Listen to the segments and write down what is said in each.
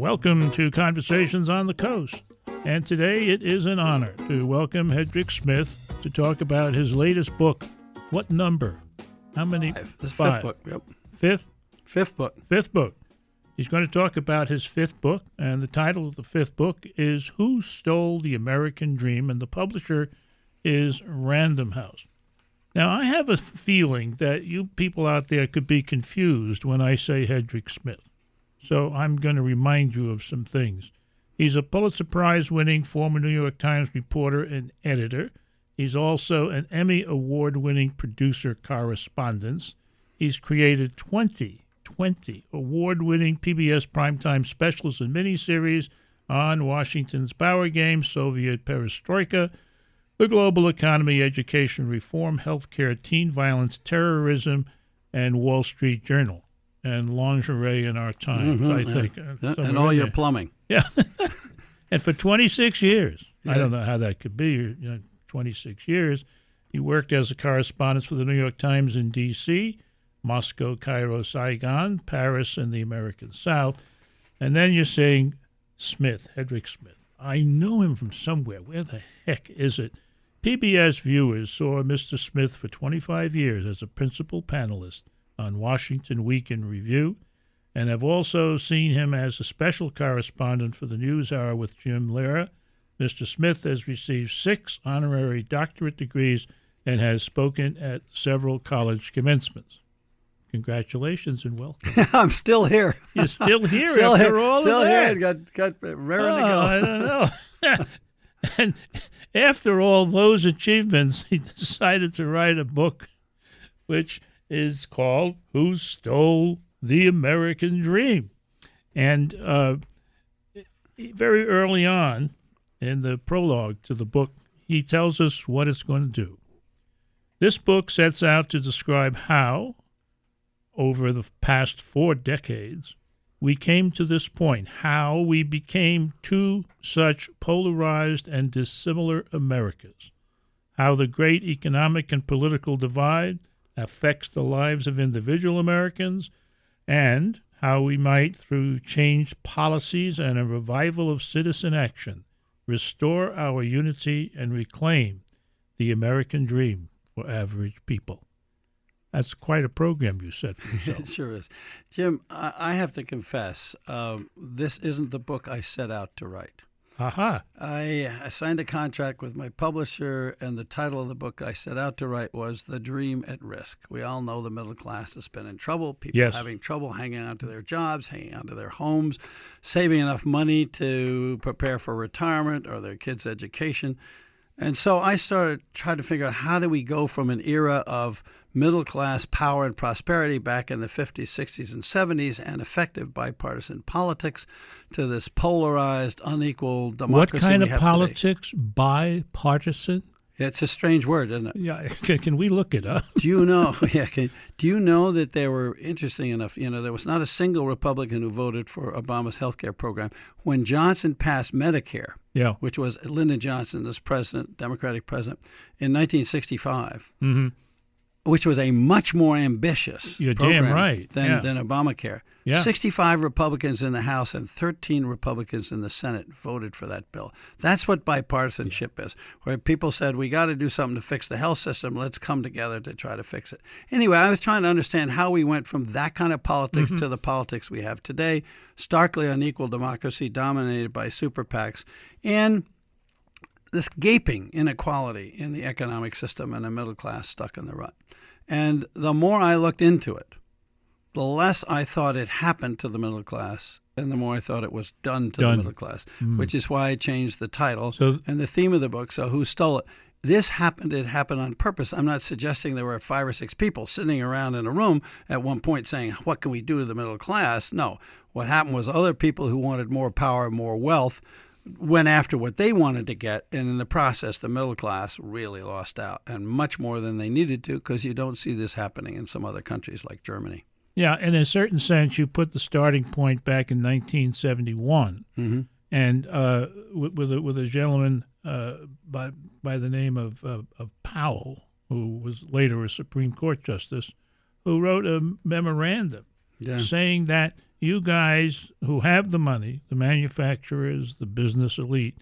Welcome to Conversations on the Coast. And today it is an honor to welcome Hedrick Smith to talk about his latest book. What number? How many? This is Five. fifth book. Yep. Fifth? Fifth book. Fifth book. He's going to talk about his fifth book, and the title of the fifth book is Who Stole the American Dream? And the publisher is Random House. Now, I have a feeling that you people out there could be confused when I say Hedrick Smith. So I'm going to remind you of some things. He's a Pulitzer Prize-winning former New York Times reporter and editor. He's also an Emmy Award-winning producer-correspondent. He's created 20 award-winning PBS primetime specials and miniseries on Washington's power game, Soviet perestroika, the global economy, education reform, healthcare, teen violence, terrorism, and Wall Street Journal, and lingerie in our times, I think. And all your plumbing. Yeah. And for 26 years, Yeah. I don't know how that could be, 26 years, he worked as a correspondent for the New York Times in D.C., Moscow, Cairo, Saigon, Paris, and the American South. And then you're saying Smith, Hedrick Smith. I know him from somewhere. Where the heck is it? PBS viewers saw Mr. Smith for 25 years as a principal panelist on Washington Week in Review, and have also seen him as a special correspondent for the NewsHour with Jim Lehrer. Mr. Smith has received 6 honorary doctorate degrees and has spoken at several college commencements. Congratulations and welcome. I'm still here. You're still here Still after here. all Still of that. here. Got raring to go. I don't know. And after all those achievements, he decided to write a book which is called Who Stole the American Dream? And very early on in the prologue to the book, he tells us what it's going to do. This book sets out to describe how, over the past 4 decades, we came to this point, how we became two such polarized and dissimilar Americas, how the great economic and political divide affects the lives of individual Americans, and how we might, through changed policies and a revival of citizen action, restore our unity and reclaim the American dream for average people. That's quite a program you set for yourself. It sure is. Jim, I have to confess, this isn't the book I set out to write. Aha. I signed a contract with my publisher, and the title of the book I set out to write was The Dream at Risk. We all know the middle class has been in trouble, people having trouble hanging on to their jobs, hanging on to their homes, saving enough money to prepare for retirement or their kids' education. And so I started trying to figure out, how do we go from an era of middle-class power and prosperity back in the 50s, 60s, and 70s and effective bipartisan politics to this polarized, unequal democracy. What kind we of have politics? Today. Bipartisan? It's a strange word, isn't it? Yeah. Can we look it up? Do you know? Do you know that there were, interesting enough, there was not a single Republican who voted for Obama's health care program when Johnson passed Medicare. Yeah. Which was Lyndon Johnson as president, Democratic president, in 1965. Mm-hmm. Which was a much more ambitious program than Obamacare. Yeah. 65 Republicans in the House and 13 Republicans in the Senate voted for that bill. That's what bipartisanship is, where people said, we got to do something to fix the health system. Let's come together to try to fix it. Anyway, I was trying to understand how we went from that kind of politics to the politics we have today, starkly unequal democracy dominated by super PACs, and this gaping inequality in the economic system and a middle class stuck in the rut. And the more I looked into it, the less I thought it happened to the middle class, and the more I thought it was done to the middle class, which is why I changed the title and the theme of the book. So Who Stole It? This happened. It happened on purpose. I'm not suggesting there were 5 or 6 people sitting around in a room at one point saying, what can we do to the middle class? No. What happened was other people who wanted more power, more wealth, went after what they wanted to get, and in the process, the middle class really lost out, and much more than they needed to, because you don't see this happening in some other countries like Germany. Yeah, in a certain sense, you put the starting point back in 1971, and with a gentleman by the name of Powell, who was later a Supreme Court justice, who wrote a memorandum saying that you guys who have the money, the manufacturers, the business elite,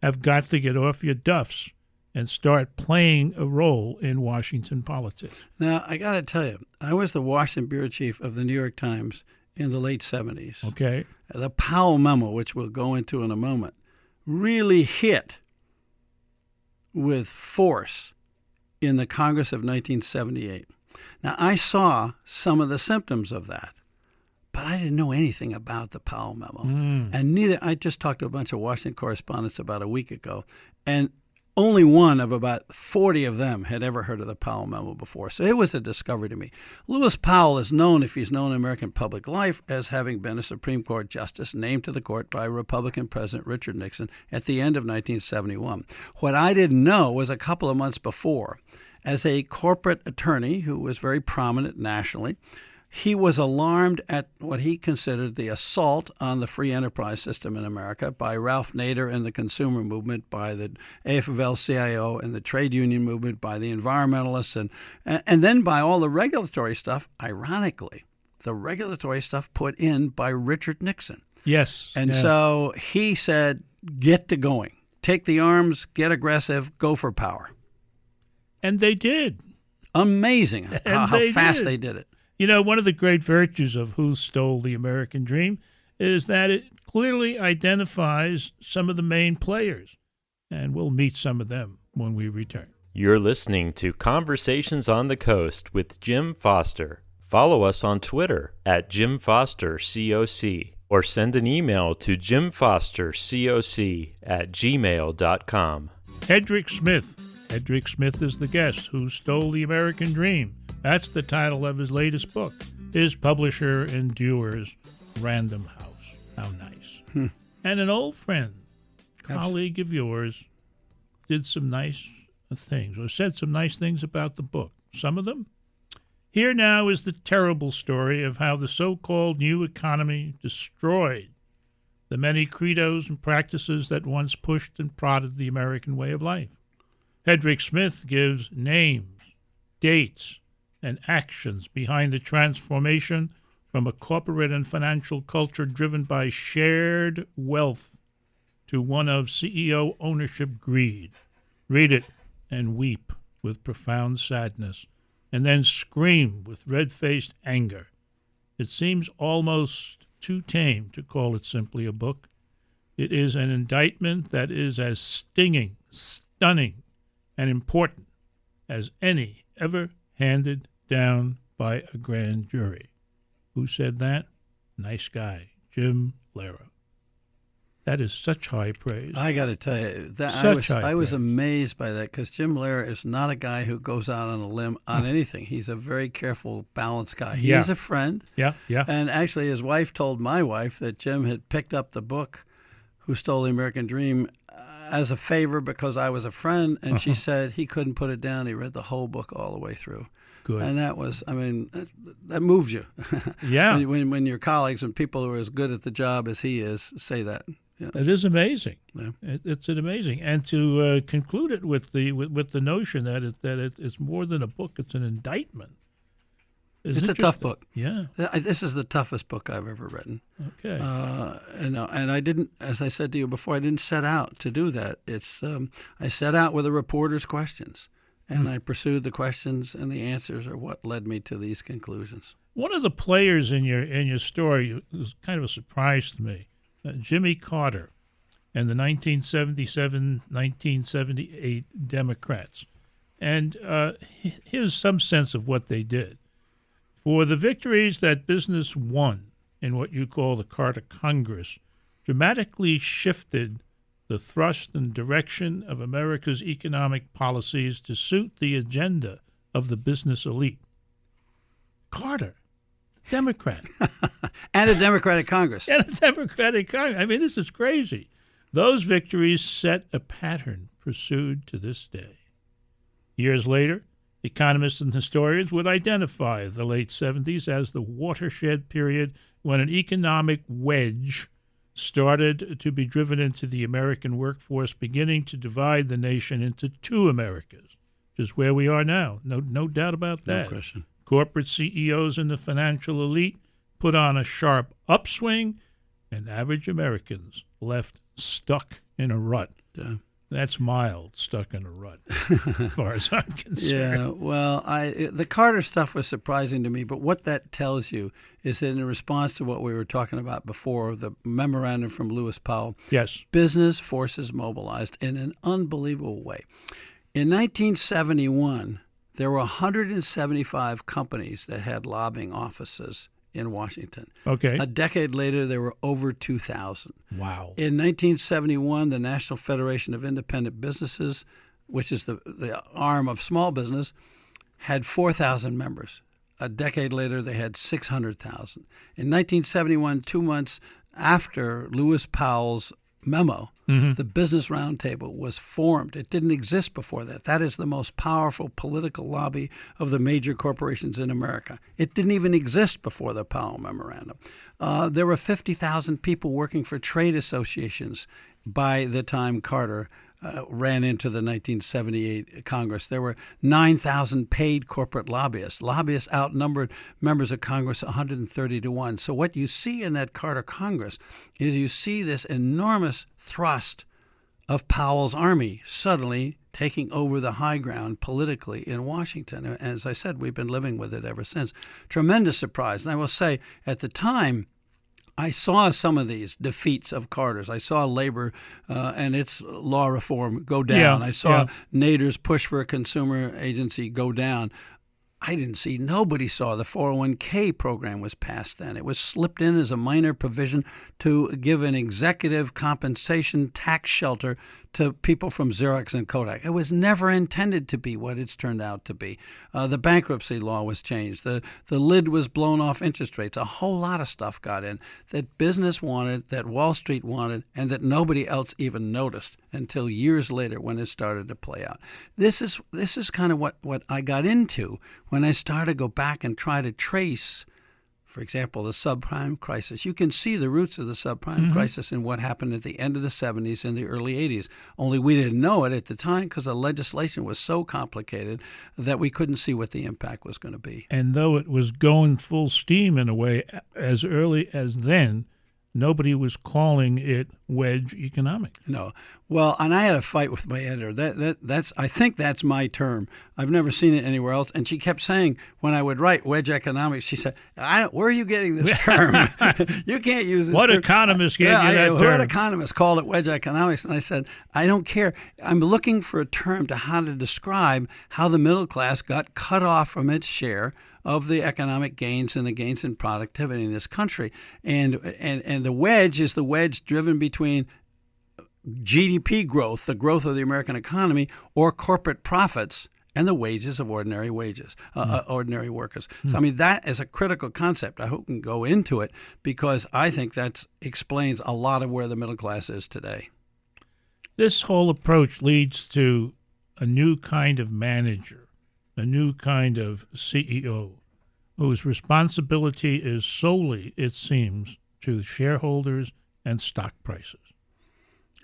have got to get off your duffs and start playing a role in Washington politics. Now, I got to tell you, I was the Washington bureau chief of the New York Times in the late 70s. Okay. The Powell memo, which we'll go into in a moment, really hit with force in the Congress of 1978. Now, I saw some of the symptoms of that, but I didn't know anything about the Powell memo. And neither, I just talked to a bunch of Washington correspondents about a week ago, and only one of about 40 of them had ever heard of the Powell memo before. So it was a discovery to me. Lewis Powell is known, if he's known in American public life, as having been a Supreme Court justice named to the court by Republican President Richard Nixon at the end of 1971. What I didn't know was a couple of months before, as a corporate attorney who was very prominent nationally, he was alarmed at what he considered the assault on the free enterprise system in America by Ralph Nader and the consumer movement, by the AFL-CIO and the trade union movement, by the environmentalists, and then by all the regulatory stuff, ironically, the regulatory stuff put in by Richard Nixon. Yes. And so he said, get to going. Take the arms, get aggressive, go for power. And they did. Amazing how fast they did it. You know, one of the great virtues of Who Stole the American Dream is that it clearly identifies some of the main players, and we'll meet some of them when we return. You're listening to Conversations on the Coast with Jim Foster. Follow us on Twitter at JimFosterCoc or send an email to jimfostercoc@gmail.com. Hedrick Smith. Hedrick Smith is the guest who stole the American dream. That's the title of his latest book. His publisher endures Random House. How nice. And an old friend, colleague of yours, did some nice things, or said some nice things about the book. Some of them. Here now is the terrible story of how the so-called new economy destroyed the many credos and practices that once pushed and prodded the American way of life. Hedrick Smith gives names, dates, and actions behind the transformation from a corporate and financial culture driven by shared wealth to one of CEO ownership greed. Read it and weep with profound sadness, and then scream with red-faced anger. It seems almost too tame to call it simply a book. It is an indictment that is as stinging, stunning, and important as any ever handed down by a grand jury. Who said that? Nice guy, Jim Lehrer. That is such high praise. I got to tell you, that I was amazed by that, because Jim Lehrer is not a guy who goes out on a limb on anything. He's a very careful, balanced guy. He is a friend. Yeah. And actually, his wife told my wife that Jim had picked up the book, Who Stole the American Dream, as a favor because I was a friend, and she said he couldn't put it down. He read the whole book all the way through. Good. And that was, I mean, that moves you. Yeah. when your colleagues and people who are as good at the job as he is say that. Yeah. It is amazing. Yeah. It's an amazing, and to conclude it with the notion that it's more than a book; it's an indictment. It's a tough book. Yeah, this is the toughest book I've ever written. Okay. And I didn't, as I said to you before, I didn't set out to do that. It's I set out with a reporter's questions, and I pursued the questions, and the answers are what led me to these conclusions. One of the players in your story was kind of a surprise to me. Jimmy Carter and the 1977-1978 Democrats. And here's some sense of what they did. For the victories that business won in what you call the Carter Congress dramatically shifted the thrust and direction of America's economic policies to suit the agenda of the business elite. Carter. Democrat. And a Democratic Congress. And a Democratic Congress. I mean, this is crazy. Those victories set a pattern pursued to this day. Years later, economists and historians would identify the late 70s as the watershed period when an economic wedge started to be driven into the American workforce, beginning to divide the nation into two Americas, which is where we are now. No doubt about that. No question. Corporate CEOs and the financial elite put on a sharp upswing, and average Americans left stuck in a rut. Yeah. That's mild, stuck in a rut, as far as I'm concerned. Yeah, well, the Carter stuff was surprising to me, but what that tells you is that in response to what we were talking about before, the memorandum from Lewis Powell, Yes. business forces mobilized in an unbelievable way. In 1971, there were 175 companies that had lobbying offices in Washington. Okay. A decade later, there were over 2,000. Wow. In 1971, the National Federation of Independent Businesses, which is the arm of small business, had 4,000 members. A decade later, they had 600,000. In 1971, 2 months after Lewis Powell's memo, the Business Roundtable was formed. It didn't exist before that. That is the most powerful political lobby of the major corporations in America. It didn't even exist before the Powell Memorandum. There were 50,000 people working for trade associations by the time Carter ran into the 1978 Congress. There were 9,000 paid corporate lobbyists. Lobbyists outnumbered members of Congress 130 to 1. So what you see in that Carter Congress is you see this enormous thrust of Powell's army suddenly taking over the high ground politically in Washington. And as I said, we've been living with it ever since. Tremendous surprise. And I will say, at the time, I saw some of these defeats of Carter's. I saw labor and its law reform go down. I saw Nader's push for a consumer agency go down. Nobody saw the 401k program was passed then. It was slipped in as a minor provision to give an executive compensation tax shelter to people from Xerox and Kodak. It was never intended to be what it's turned out to be. The bankruptcy law was changed. The lid was blown off interest rates. A whole lot of stuff got in that business wanted, that Wall Street wanted, and that nobody else even noticed until years later when it started to play out. This is kind of what I got into when I started to go back and try to trace, for example, the subprime crisis. You can see the roots of the subprime crisis in what happened at the end of the 70s and the early 80s. Only we didn't know it at the time because the legislation was so complicated that we couldn't see what the impact was going to be. And though it was going full steam in a way as early as then, nobody was calling it wedge economics. No. Well, and I had a fight with my editor. I think that's my term. I've never seen it anywhere else. And she kept saying when I would write wedge economics, she said, where are you getting this term? You can't use this What term. economist gave you that term? What economist called it wedge economics? And I said, I don't care. I'm looking for a term to how to describe how the middle class got cut off from its share of the economic gains and the gains in productivity in this country. And the wedge is the wedge driven between GDP growth, the growth of the American economy, or corporate profits and the wages of ordinary workers. So, I mean, that is a critical concept. I hope we can go into it because I think that explains a lot of where the middle class is today. This whole approach leads to a new kind of manager, a new kind of CEO, whose responsibility is solely, it seems, to shareholders and stock prices.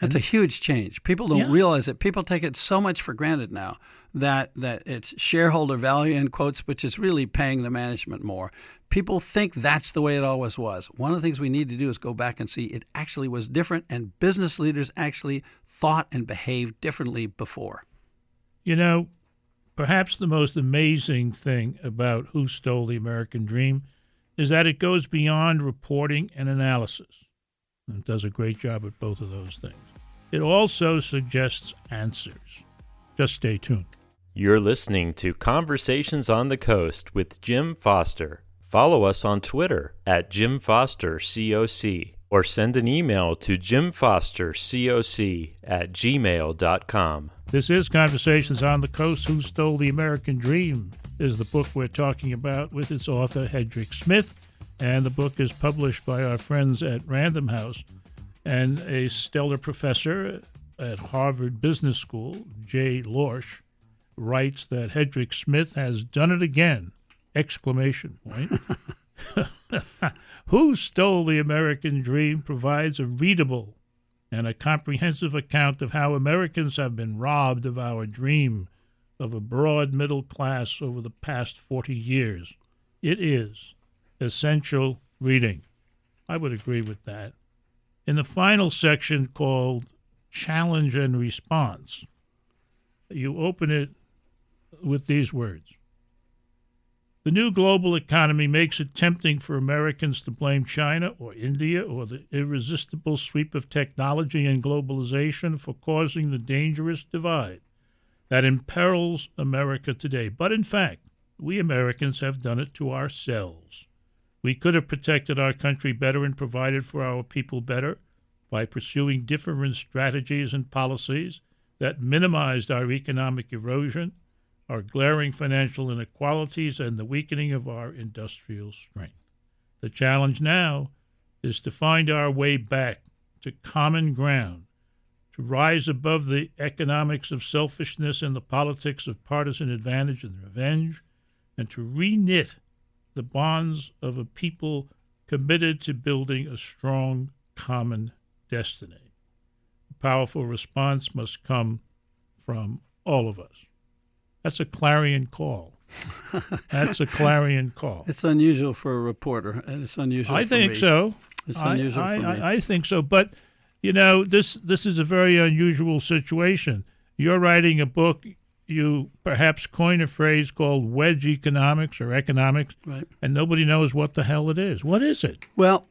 That's a huge change. People don't realize it. People take it so much for granted now that it's shareholder value, in quotes, which is really paying the management more. People think that's the way it always was. One of the things we need to do is go back and see it actually was different, and business leaders actually thought and behaved differently before. You know, perhaps the most amazing thing about Who Stole the American Dream is that it goes beyond reporting and analysis. And it does a great job at both of those things. It also suggests answers. Just stay tuned. You're listening to Conversations on the Coast with Jim Foster. Follow us on Twitter at JimFosterCoc or send an email to jimfostercoc@gmail.com. This is Conversations on the Coast. Who Stole the American Dream is the book we're talking about with its author, Hedrick Smith. And the book is published by our friends at Random House. And a stellar professor at Harvard Business School, Jay Lorsch, writes that Hedrick Smith has done it again! ! Who Stole the American Dream provides a readable and a comprehensive account of how Americans have been robbed of our dream of a broad middle class over the past 40 years. It is essential reading. I would agree with that. In the final section called Challenge and Response, you open it with these words. The new global economy makes it tempting for Americans to blame China or India or the irresistible sweep of technology and globalization for causing the dangerous divide that imperils America today. But in fact, we Americans have done it to ourselves. We could have protected our country better and provided for our people better by pursuing different strategies and policies that minimized our economic erosion, our glaring financial inequalities, and the weakening of our industrial strength. The challenge now is to find our way back to common ground, to rise above the economics of selfishness and the politics of partisan advantage and revenge, and to reknit the bonds of a people committed to building a strong common destiny. A powerful response must come from all of us. That's a clarion call. That's a clarion call. It's unusual for a reporter, and it's unusual for me. I think so. It's unusual for me. I think so. But, this is a very unusual situation. You're writing a book. You perhaps coin a phrase called wedge economics or economics, right, and nobody knows what the hell it is. What is it? Well,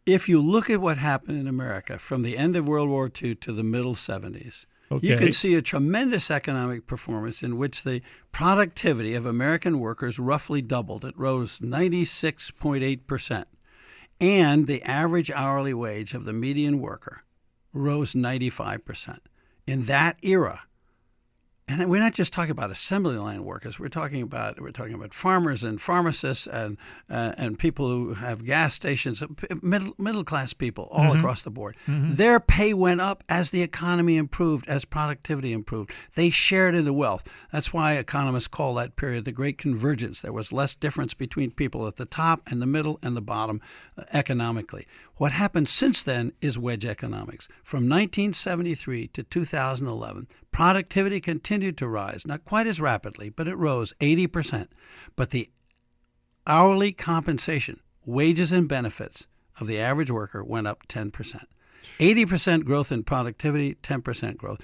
if you look at what happened in America from the end of World War II to the middle 70s, you can see a tremendous economic performance in which the productivity of American workers roughly doubled. It rose 96.8%. And the average hourly wage of the median worker rose 95%. In that era, and we're not just talking about assembly line workers. We're talking about farmers and pharmacists and people who have gas stations, middle class people all across the board. Mm-hmm. Their pay went up as the economy improved, as productivity improved. They shared in the wealth. That's why economists call that period the Great Convergence. There was less difference between people at the top and the middle and the bottom economically. What happened since then is wedge economics. From 1973 to 2011, productivity continued to rise, not quite as rapidly, but it rose 80%. But the hourly compensation, wages and benefits of the average worker went up 10%. 80% growth in productivity, 10% growth.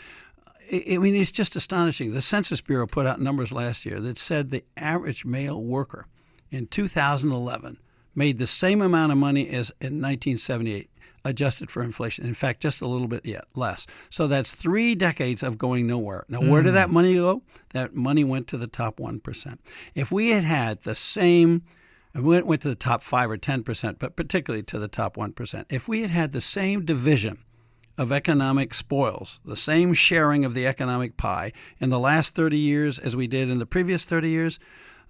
I mean, it's just astonishing. The Census Bureau put out numbers last year that said the average male worker in 2011 made the same amount of money as in 1978, adjusted for inflation. In fact, just a little bit less. So that's 3 decades of going nowhere. Now, where did that money go? That money went to the top 1%. If we had had the same, it went to the top 5 or 10%, but particularly to the top 1%. If we had had the same division of economic spoils, the same sharing of the economic pie in the last 30 years as we did in the previous 30 years,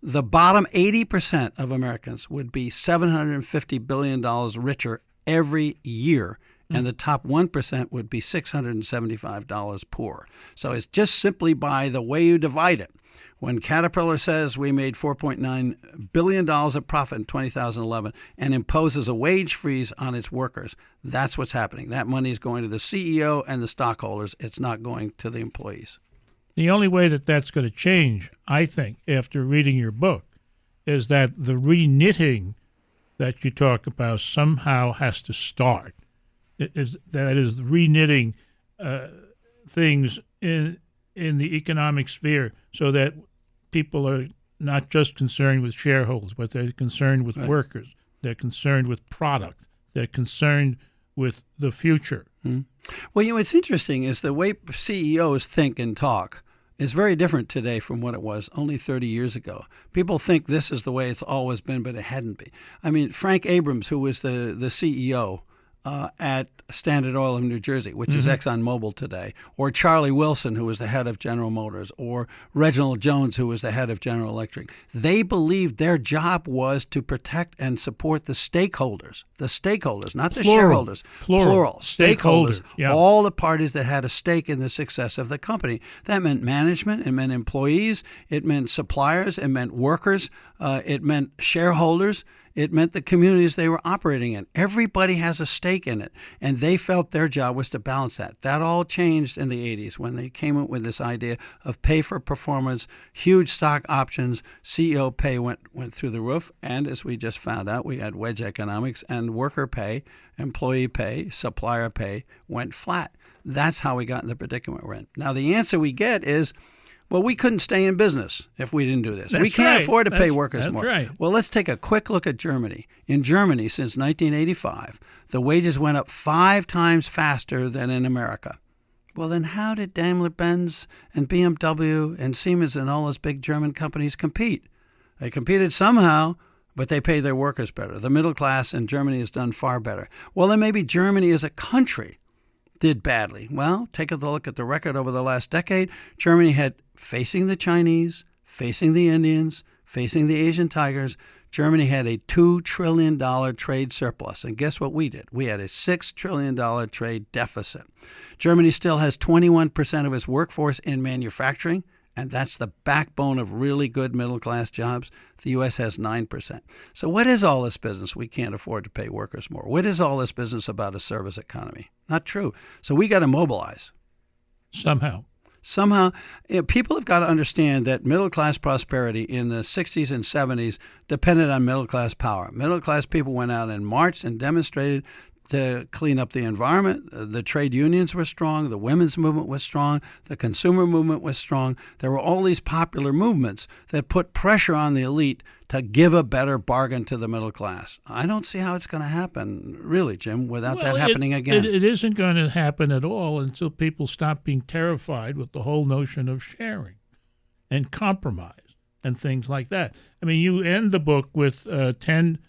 the bottom 80% of Americans would be $750 billion richer every year, and the top 1% would be $675 poorer. So it's just simply by the way you divide it. When Caterpillar says we made $4.9 billion of profit in 2011 and imposes a wage freeze on its workers, that's what's happening. That money is going to the CEO and the stockholders. It's not going to the employees. The only way that that's going to change, I think, after reading your book, is that the re-knitting that you talk about somehow has to start. That is re-knitting things in the economic sphere so that people are not just concerned with shareholders, but they're concerned with workers. They're concerned with product. They're concerned with the future. Mm-hmm. Well, what's interesting is the way CEOs think and talk is very different today from what it was only 30 years ago. People think this is the way it's always been, but it hadn't been. I mean, Frank Abrams, who was the CEO at Standard Oil of New Jersey, which is ExxonMobil today, or Charlie Wilson, who was the head of General Motors, or Reginald Jones, who was the head of General Electric. They believed their job was to protect and support the stakeholders, not the shareholders. Plural. Stakeholders. Yeah. All the parties that had a stake in the success of the company. That meant management, it meant employees, it meant suppliers, it meant workers, it meant shareholders. It meant the communities they were operating in. Everybody has a stake in it, and they felt their job was to balance that. That all changed in the 80s when they came up with this idea of pay for performance, huge stock options, CEO pay went through the roof, and as we just found out, we had wedge economics, and worker pay, employee pay, supplier pay went flat. That's how we got in the predicament we're in. Now, the answer we get is, well, we couldn't stay in business if we didn't do this. We can't afford to pay workers more. Right. Well, let's take a quick look at Germany. In Germany, since 1985, the wages went up 5 times faster than in America. Well, then how did Daimler-Benz and BMW and Siemens and all those big German companies compete? They competed somehow, but they paid their workers better. The middle class in Germany has done far better. Well, then maybe Germany as a country did badly. Well, take a look at the record over the last decade. Germany had, facing the Chinese, facing the Indians, facing the Asian tigers, Germany had a $2 trillion trade surplus. And guess what we did? We had a $6 trillion trade deficit. Germany still has 21% of its workforce in manufacturing, and that's the backbone of really good middle-class jobs. The U.S. has 9%. So what is all this business? We can't afford to pay workers more. What is all this business about a service economy? Not true. So we got to mobilize. Somehow, people have got to understand that middle-class prosperity in the 60s and 70s depended on middle-class power. Middle-class people went out and marched and demonstrated to clean up the environment. The trade unions were strong. The women's movement was strong. The consumer movement was strong. There were all these popular movements that put pressure on the elite to give a better bargain to the middle class. I don't see how it's going to happen, really, Jim, without that happening again. It isn't going to happen at all until people stop being terrified with the whole notion of sharing and compromise and things like that. I mean, you end the book with 10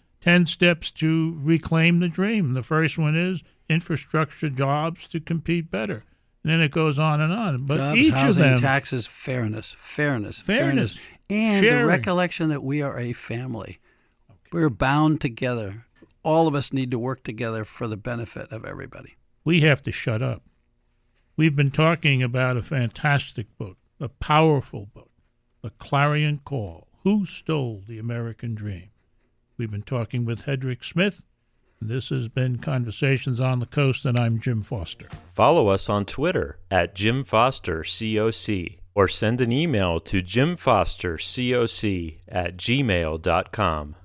steps to reclaim the dream. The first one is infrastructure, jobs to compete better. And then it goes on and on. But jobs, each housing, of them, taxes, fairness, and sharing. the recollection that we are a family. Okay. We're bound together. All of us need to work together for the benefit of everybody. We have to shut up. We've been talking about a fantastic book, a powerful book, A Clarion Call, Who Stole the American Dream? We've been talking with Hedrick Smith. This has been Conversations on the Coast, and I'm Jim Foster. Follow us on Twitter at Jim Foster COC, or send an email to jimfostercoc@gmail.com.